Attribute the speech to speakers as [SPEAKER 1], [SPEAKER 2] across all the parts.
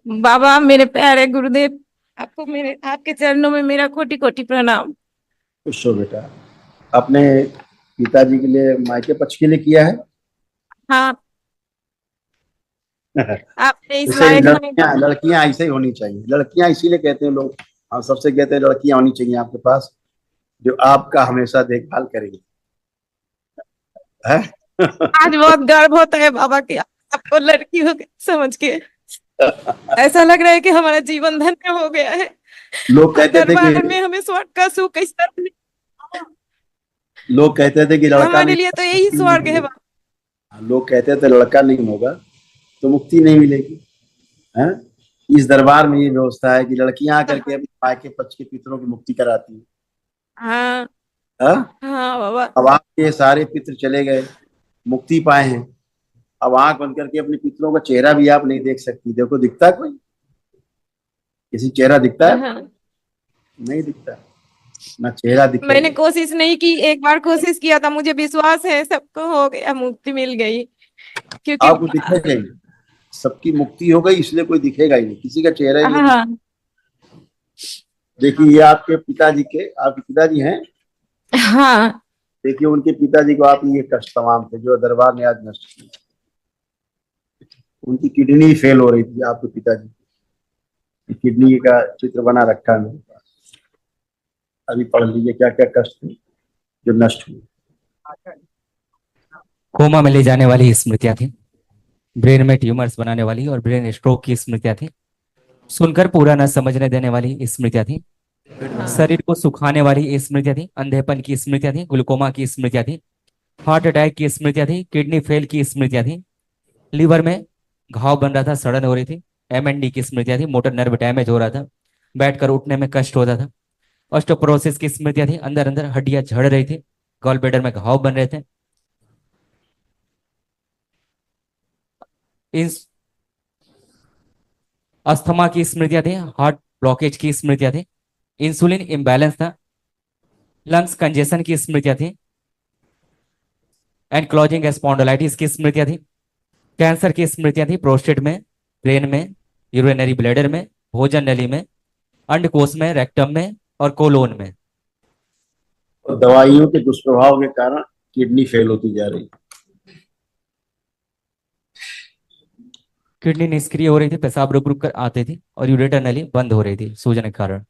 [SPEAKER 1] बाबा मेरे प्यारे गुरुदेव, आपको मेरे आपके चरणों में मेरा कोटि कोटि प्रणाम।
[SPEAKER 2] खुश हो बेटा। अपने पिताजी के लिए, मायके पक्ष के लिए किया है।
[SPEAKER 1] हाँ, आपने इस
[SPEAKER 2] जैसे
[SPEAKER 1] लायक होने का।
[SPEAKER 2] लड़कियां ऐसे ही होनी चाहिए। लड़कियां इसीलिए कहते हैं लोग, हम सबसे कहते हैं लड़कियां होनी चाहिए आपके पास, जो आपका हमेशा देखभाल करेगी, है।
[SPEAKER 1] आज बहुत गर्व होता है बाबा की, आपको लड़की हो के समझ के ऐसा लग रहा है कि हमारा जीवन धन्य हो गया है।
[SPEAKER 2] लोग कहते थे
[SPEAKER 1] दरबार
[SPEAKER 2] कि
[SPEAKER 1] में हमें स्वर्ग का सुख इस तरह
[SPEAKER 2] लोग कहते थे कि लड़का
[SPEAKER 1] हमारे
[SPEAKER 2] नहीं,
[SPEAKER 1] लिए तो यही स्वर्ग है बाबा।
[SPEAKER 2] लोग कहते थे लड़का नहीं होगा तो मुक्ति नहीं मिलेगी, है। इस दरबार में ये व्यवस्था है कि लड़कियां आकर के अपने मायके पक्ष के पितरों की मुक्ति कराती है।
[SPEAKER 1] हाँ
[SPEAKER 2] हाँ?
[SPEAKER 1] हाँ बाबा।
[SPEAKER 2] अब आपके सारे पितर चले गए, मुक्ति पाए हैं। अब आंख बंद करके अपने पितरों का चेहरा भी आप नहीं देख सकती। देखो, दिखता है कोई? किसी चेहरा दिखता है?
[SPEAKER 1] हाँ,
[SPEAKER 2] नहीं दिखता, ना चेहरा
[SPEAKER 1] मैंने
[SPEAKER 2] दिखेगा।
[SPEAKER 1] कोशिश नहीं की, एक बार कोशिश किया था, मुझे विश्वास है सबको हो गया, मुक्ति मिल गई। क्योंकि
[SPEAKER 2] आपको दिखेगा ही नहीं। सबकी मुक्ति हो गई, इसलिए कोई दिखेगा ही नहीं, किसी का चेहरा ही नहीं दिखेगा।
[SPEAKER 1] हाँ
[SPEAKER 2] देखिए, ये आपके पिताजी के, आपके पिताजी हैं।
[SPEAKER 1] हाँ
[SPEAKER 2] देखिए, उनके पिताजी को आप ये कष्ट तमाम थे जो दरबार ने आज नष्ट किया। उनकी किडनी फेल हो रही थी, आपके पिताजी की किडनी का चित्र बना रखा है मेरे पास। अभी पढ़ लीजिए क्या क्या कष्ट थे जो नष्ट हुए।
[SPEAKER 3] कोमा में ले जाने वाली स्मृतियां थी, ब्रेन में ट्यूमर्स बनाने वाली और ब्रेन स्ट्रोक की स्मृतियां थी, सुनकर पूरा न समझने देने वाली स्मृतियां थी, शरीर को सुखाने वाली स्मृतियां थी, अंधेपन की स्मृतियां थी, ग्लूकोमा की स्मृतियां थी, हार्ट अटैक की स्मृतियां थी, किडनी फेल की स्मृतियां थी, लीवर में घाव बन रहा था, सड़न हो रही थी, एमएनडी की स्मृतियां थी, मोटर नर्व डैमेज हो रहा था, बैठकर उठने में कष्ट होता था, ऑस्टियोपोरोसिस की स्मृतियां थी, अंदर अंदर हड्डियां झड़ रही थी, गॉल ब्लैडर में घाव बन रहे थे। इन अस्थमा की स्मृतियां थी, हार्ट ब्लॉकेज की स्मृतियां थी, इंसुलिन इम्बैलेंस था, लंग्स कंजेशन की स्मृतियां थी, एनक्लोजिंग स्पॉन्डिलाइटिस की स्मृतियां थी, कैंसर की स्मृतियां थी, प्रोस्टेट में, ब्रेन में, यूरिनरी ब्लैडर में, भोजन नली में, अंडकोश में, रेक्टम में और कोलोन में।
[SPEAKER 2] और दवाइयों के दुष्प्रभाव के कारण किडनी फेल होती जा रही।
[SPEAKER 3] किडनी निष्क्रिय हो रही थी, पेशाब रुक रुक कर आती थी और यूरेटर नली बंद हो रही थी सूजन के कारण।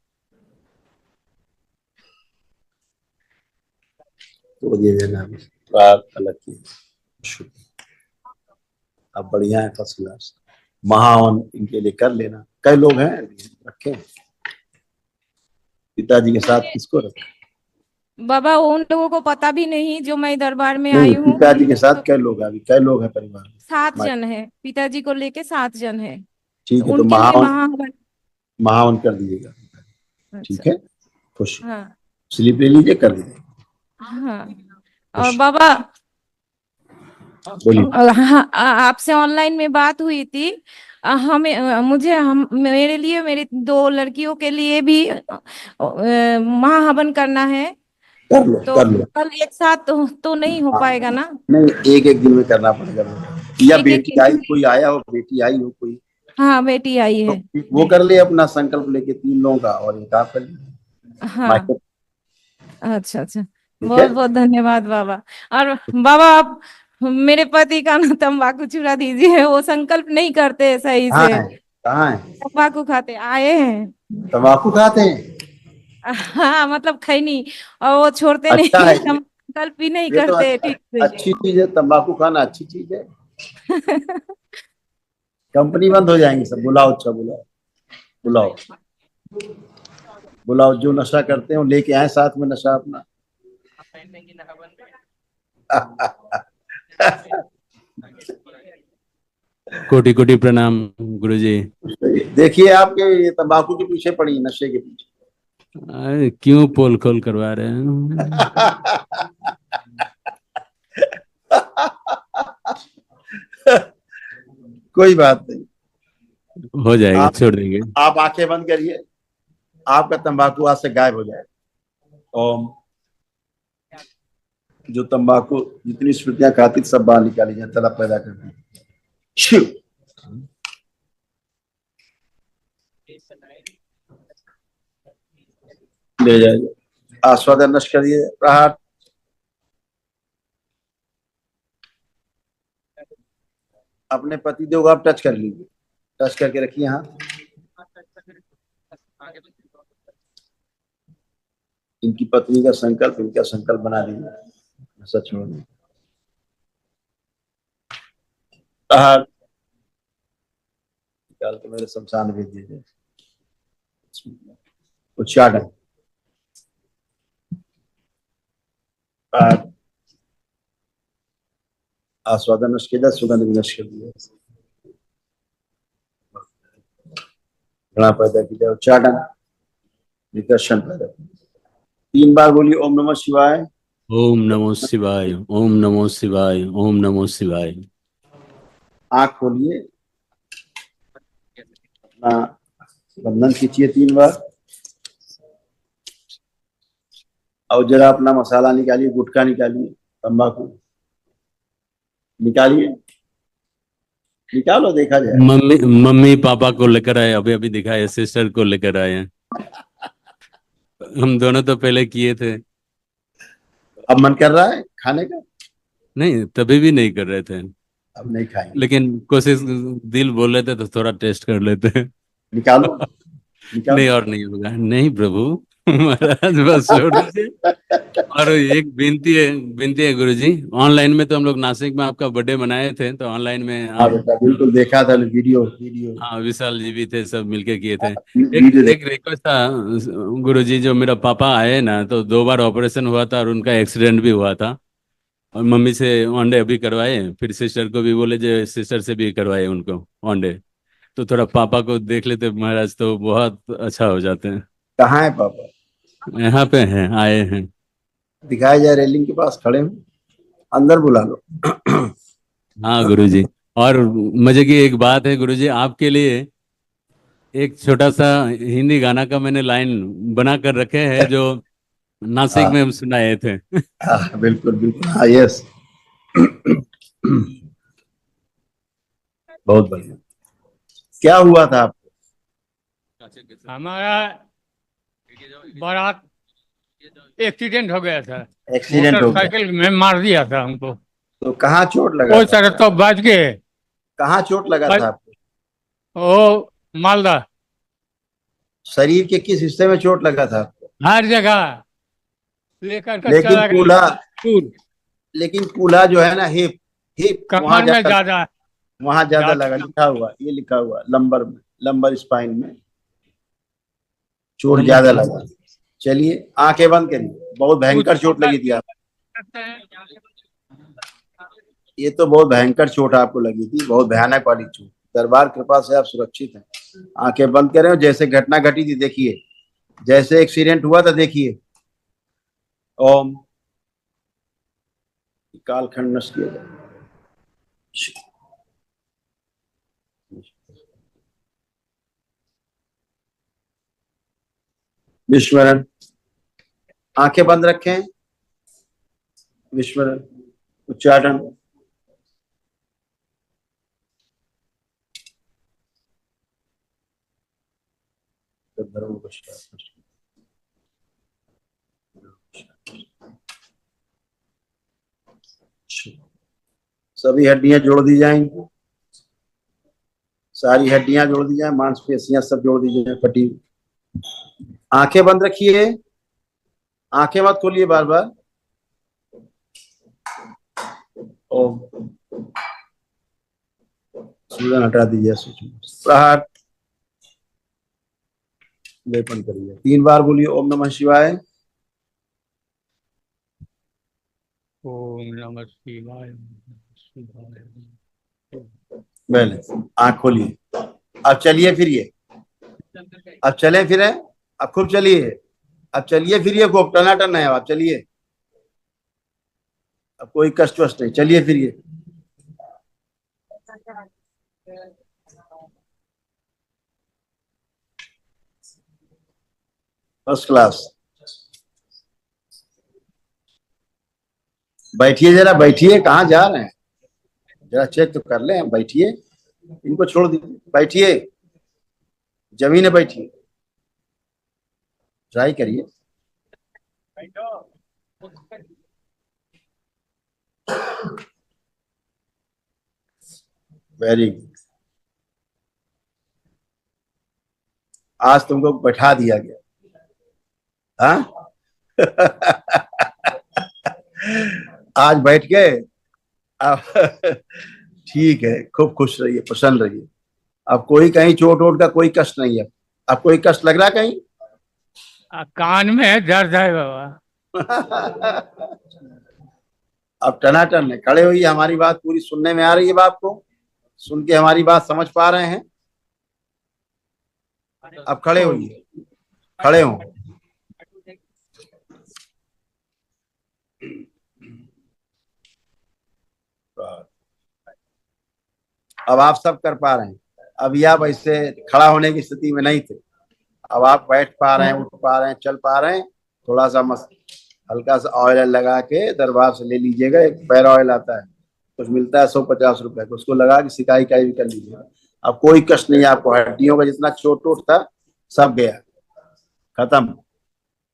[SPEAKER 2] तो ये देना आप अलग की। अब बढ़िया है, फर्स्ट क्लास। महावन इनके लिए कर लेना। कई लोग हैं रखे पिताजी के साथ, किसको रखे?
[SPEAKER 1] बाबा, उन लोगों को पता भी नहीं जो मैं दरबार में
[SPEAKER 2] नहीं,
[SPEAKER 1] आई हूँ।
[SPEAKER 2] पिताजी के साथ कई लोग हैं, अभी कई लोग हैं परिवार में।
[SPEAKER 1] 7 जन है, पिताजी को लेके 7 जन है।
[SPEAKER 2] ठीक
[SPEAKER 1] तो
[SPEAKER 2] है, तो
[SPEAKER 1] उनके लिए
[SPEAKER 2] महावन,
[SPEAKER 1] महाहवन।
[SPEAKER 2] महावन कर दीजिएगा।
[SPEAKER 1] अच्छा।
[SPEAKER 2] ठीक है, खुश।
[SPEAKER 1] हाँ
[SPEAKER 2] स्लिप ले लीजिए, कर दीजिए।
[SPEAKER 1] हाँ। और
[SPEAKER 2] खुश,
[SPEAKER 1] बाबा,
[SPEAKER 2] बोलिए।
[SPEAKER 1] हाँ, आपसे ऑनलाइन में बात हुई थी। हमें मुझे हम मेरे लिए, मेरी 2 लड़कियों के लिए भी महाहवन करना है।
[SPEAKER 2] कर लो,
[SPEAKER 1] तो
[SPEAKER 2] कर लो।
[SPEAKER 1] कल एक साथ तो नहीं हो
[SPEAKER 2] हाँ,
[SPEAKER 1] पाएगा ना?
[SPEAKER 2] नहीं, एक एक दिन में करना पड़ेगा मेरे। या
[SPEAKER 1] एक एक
[SPEAKER 2] बेटी आई, कोई आया हो, बेटी आई हो कोई,
[SPEAKER 1] हाँ, बेटी आई
[SPEAKER 2] तो
[SPEAKER 1] है।
[SPEAKER 2] वो कर ले अपना संकल्प लेके 3 लोगों का, और एक आप कर लीजिए
[SPEAKER 1] हाँ।
[SPEAKER 2] माइक्रो।
[SPEAKER 1] अच्छा अच्छा।
[SPEAKER 2] ठीक है।
[SPEAKER 1] बहुत बहुत धन्यवाद बाबा। और बाबा, आप मेरे पति का ना तंबाकू छुड़ा दीजिए, वो संकल्प नहीं करते सही
[SPEAKER 2] कहाँ
[SPEAKER 1] से।
[SPEAKER 2] है? कहाँ है?
[SPEAKER 1] तंबाकू खाते आए हैं।
[SPEAKER 2] तम्बाकू खाते हैं?
[SPEAKER 1] हाँ, मतलब खैनी, और वो छोड़ते
[SPEAKER 2] अच्छा
[SPEAKER 1] नहीं
[SPEAKER 2] है
[SPEAKER 1] है,
[SPEAKER 2] ये।
[SPEAKER 1] संकल्प भी नहीं
[SPEAKER 2] ये तो
[SPEAKER 1] करते ठीक से।
[SPEAKER 2] अच्छी चीज है, तम्बाकू खाना अच्छी चीज है। कंपनी बंद हो जाएंगी सब। बुलाओ, अच्छा बुलाओ, बुलाओ, बुलाओ। जो नशा करते हैं वो लेके आए साथ में नशा अपना।
[SPEAKER 4] कोटि कोटि प्रणाम गुरुजी।
[SPEAKER 2] देखिए, आपके ये तंबाकू के पीछे पड़ी, नशे के पीछे।
[SPEAKER 4] अरे क्यों पोल खोल करवा रहे हैं?
[SPEAKER 2] कोई बात नहीं,
[SPEAKER 4] हो जाएगा,
[SPEAKER 2] आप
[SPEAKER 4] छोड़ देंगे।
[SPEAKER 2] आप आंखें बंद करिए। आपका तंबाकू आज से गायब हो जाए। ओम जो तंबाकू जितनी स्मृतियां खाती थी, सब बाहर निकाली जाए, तलब पैदा करती शिव। ले जाइए, आस्वादन नष्ट करिए, प्रहार। अपने पति देव को आप टच कर लीजिए, टच करके रखिए हाथ। इनकी पत्नी का संकल्प, इनका संकल्प बना दीजिए, सच छोड़ दीजिए। प्रहार निकाल के मेरे शमशान भेज दीजिए। उच्चारण। आस्वादन नष्ट किया, सुगंध भी नष्ट कर दिया, घृणा पैदा की जाए, उच्चारण, निकर्षण पैदा की। 3 बार बोलिए ओम नमः शिवाय।
[SPEAKER 4] ओम नमो शिवाय, ओम नमो शिवाय, ओम नमो शिवाय।
[SPEAKER 2] आंख खोलिए, अपना बंधन खींचिए 3 बार, और जरा अपना मसाला निकालिए, गुटखा निकालिए, तंबाकू निकालिए, निकालो, देखा जाए।
[SPEAKER 4] मम्मी मम्मी पापा को लेकर आए, अभी अभी दिखाए, सिस्टर को लेकर आए हैं। हम दोनों तो पहले किए थे।
[SPEAKER 2] अब मन कर रहा है खाने का?
[SPEAKER 4] नहीं, तभी भी नहीं कर रहे थे,
[SPEAKER 2] अब नहीं खाएंगे।
[SPEAKER 4] लेकिन कोशिश, दिल बोल रहे थे तो थोड़ा टेस्ट कर लेते हैं।
[SPEAKER 2] निकालो,
[SPEAKER 4] नहीं,
[SPEAKER 2] निकालो।
[SPEAKER 4] और नहीं होगा, नहीं प्रभु। महाराज बस छोड़ दीजिए। और एक विनती है गुरुजी, ऑनलाइन में तो हम लोग नासिक में आपका बर्थडे मनाए थे, तो ऑनलाइन में
[SPEAKER 2] हाँ
[SPEAKER 4] आप,
[SPEAKER 2] बेटा, बिल्कुल देखा था, वीडियो वीडियो
[SPEAKER 4] हाँ विशाल जी भी थे, सब मिलके किए थे। एक
[SPEAKER 2] वीडियो
[SPEAKER 4] एक रिक्वेस्ट था गुरुजी, जो मेरा पापा आए ना, तो 2 बार ऑपरेशन हुआ था और उनका एक्सीडेंट भी हुआ था, और मम्मी से ऑन डे अभी करवाए, फिर सिस्टर को भी बोले, जो सिस्टर से भी करवाए उनको ऑन डे, तो थोड़ा पापा को देख लेते महाराज तो बहुत अच्छा हो जाते हैं।
[SPEAKER 2] कहाँ है पापा?
[SPEAKER 4] यहाँ पे हैं, आए हैं।
[SPEAKER 2] दिखाया जाए, रेलिंग के पास खड़े हैं, अंदर बुला लो।
[SPEAKER 4] हाँ गुरुजी। और मजे की एक बात है गुरुजी, आपके लिए एक छोटा सा हिंदी गाना का मैंने लाइन बना कर रखे हैं, जो नासिक
[SPEAKER 2] हाँ
[SPEAKER 4] में हम सुनाए थे।
[SPEAKER 2] हाँ, बिल्कुल बिल्कुल, हाँ, यस। बहुत बढ़िया। क्या हुआ था आपको?
[SPEAKER 5] हमारा बारात एक्सीडेंट हो गया था,
[SPEAKER 2] एक्सीडेंट हो गया?
[SPEAKER 5] मोटरसाइकिल में मार दिया था हमको।
[SPEAKER 2] तो कहाँ चोट लगा
[SPEAKER 5] कोई
[SPEAKER 2] था?
[SPEAKER 5] तरह तो बच गए।
[SPEAKER 2] कहाँ चोट लगा था आपको?
[SPEAKER 5] ओ मालदा,
[SPEAKER 2] शरीर के किस हिस्से में चोट लगा था आपको?
[SPEAKER 5] हर जगह लेकर के
[SPEAKER 2] लेकिन
[SPEAKER 5] चला
[SPEAKER 2] कूल्हा,
[SPEAKER 5] गया दूर।
[SPEAKER 2] लेकिन कूल्हा जो है ना, हिप, हिप वहां
[SPEAKER 5] कमर में
[SPEAKER 2] ज्यादा,
[SPEAKER 5] ज्यादा
[SPEAKER 2] वहां ज्यादा लगा,
[SPEAKER 5] ज्यादा
[SPEAKER 2] लिखा हुआ, ये लिखा हुआ लंबर में, लंबर स्पाइन में चोट ज्यादा लगा। चलिए, आंखें बंद करिए, बहुत भयंकर चोट लगी थी आप। ये तो बहुत भयंकर चोट आपको लगी थी, बहुत भयानक वाली चोट। दरबार कृपा से आप सुरक्षित हैं। आंखें बंद करें, जैसे घटना घटी थी देखिए, जैसे एक्सीडेंट हुआ था देखिए। ओम, कालखंड नष्ट किया जाए। विस्मरण, आंखें बंद रखें, विस्मरण, उच्चारण। सभी हड्डियां जोड़ दी जाएंगी, सारी हड्डियां जोड़ दी जाए, मांसपेशियां सब जोड़ दी जाए, फटी। आंखें बंद रखिए, आंखें मत खोलिए बार बार। ओम, सूजन हटा दीजिए, प्रहार, लेपन करिए। 3 बार बोलिए ओम नमः शिवाय।
[SPEAKER 5] ओम नमः शिवाय।
[SPEAKER 2] पहले आंख खोलिए, अब चलिए फिरिए, अब चले फिरे, अब खूब चलिए, अब चलिए फिरिए खूब, टनाटन है, अब चलिए, अब कोई कष्ट वष्ट नहीं, चलिए फिरिए। First class. बैठिए जरा, बैठिए, कहाँ जा रहे हैं? जरा चेक तो कर लें, बैठिए, इनको छोड़ दीजिए, बैठिए, जमीन में बैठिए, ट्राई करिए। वेरी गुड, आज तुमको बैठा दिया गया, हाँ? आज बैठ गए, अब ठीक है, खूब खुश रहिए, प्रसन्न रहिए। अब कोई कहीं चोट वोट का कोई कष्ट नहीं है? अब कोई कष्ट लग रहा है कहीं?
[SPEAKER 5] कान में दर्द है बाबा।
[SPEAKER 2] अब टनाटन है, खड़े होइए, हमारी बात पूरी सुनने में आ रही है आपको? सुन के हमारी बात समझ पा रहे हैं? अब खड़े होइए, खड़े हो। अब आप सब कर पा रहे हैं। अभी आप ऐसे खड़ा होने की स्थिति में नहीं थे, अब आप बैठ पा रहे हैं, उठ पा रहे हैं, चल पा रहे हैं। थोड़ा सा हल्का सा ऑयल लगा के दरबार से ले लीजिएगा, एक पैर ऑयल आता है, कुछ मिलता है 150 रुपए का, उसको लगा के सिकाई काई भी कर लीजिएगा। अब कोई कष्ट नहीं है आपको, हड्डियों का जितना चोट वोट था सब गया, खत्म,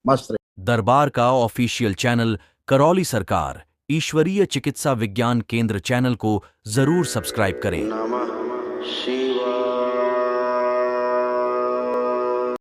[SPEAKER 2] मस्त रहे।
[SPEAKER 6] दरबार का ऑफिशियल चैनल करौली सरकार ईश्वरीय चिकित्सा विज्ञान केंद्र चैनल को जरूर सब्सक्राइब करें।
[SPEAKER 7] नमः शिवाय।